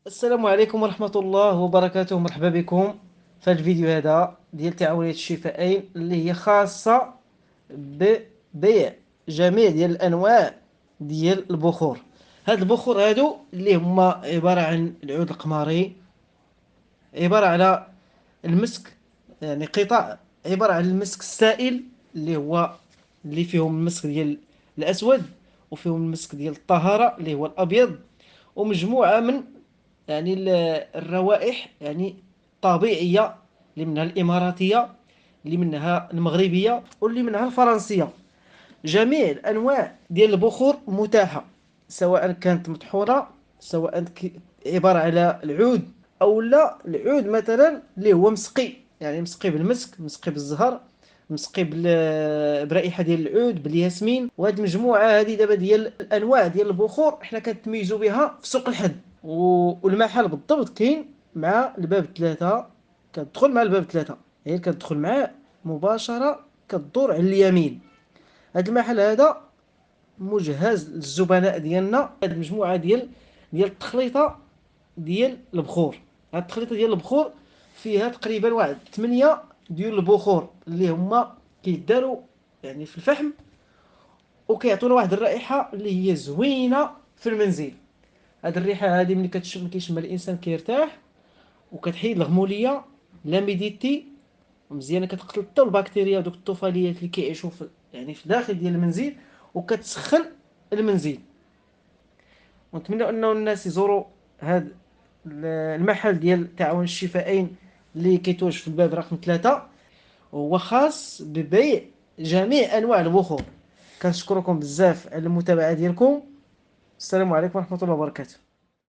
السلام عليكم ورحمة الله وبركاته. مرحبا بكم في هذا الفيديو هذا ديال تعاونية الشفائين اللي هي خاصة ببيع جميع ديال الأنواع ديال البخور. هاد البخور هادو اللي هما عبارة عن العود القماري، عبارة على المسك، يعني قطع عبارة عن المسك السائل اللي فيهم المسك ديال الأسود، وفيهم المسك ديال الطهارة اللي هو الأبيض، ومجموعة من الروائح طبيعية، اللي منها الإماراتية، اللي منها المغربية، واللي منها الفرنسية. جميع الأنواع ديال البخور متاحة، سواء كانت مطحونة، سواء عبارة على العود، أو لا العود مثلا اللي هو مسقي، يعني مسقي بالمسك، مسقي بالزهر، مسقي برائحة ديال العود بالياسمين. وهذه المجموعة هذه دابا ديال الأنواع ديال البخور احنا كنتميزوا بها في سوق الحد. والمحل بالضبط كاين مع الباب 3، كتدخل مع الباب 3، يعني كتدخل معاه مباشرة، كتدور على اليمين. هذا المحل هذا مجهز للزبناء ديالنا هذه المجموعه ديال التخليطه ديال البخور. هذه التخليطه ديال البخور فيها تقريبا واحد 8 ديال البخور اللي هما كيداروا يعني في الفحم، وكيعطونا واحد الرائحه اللي هي زوينه في المنزل. هذه الريحه هذه ملي كيشمها الانسان كيرتاح، وكتحيد الغموليه، لاميديتي مزيانه، كتقتل حتى البكتيريا دوك الطفيليات اللي كيعيشوا في داخل ديال المنزل، وكتسخن المنزل. ونتمنى انه الناس يزوروا هذا المحل ديال تعاون الشفائين اللي كيتواجد في الباب رقم 3، وهو خاص ببيع جميع انواع البخور. كنشكركم بزاف على المتابعه ديالكم. السلام عليكم ورحمه الله وبركاته.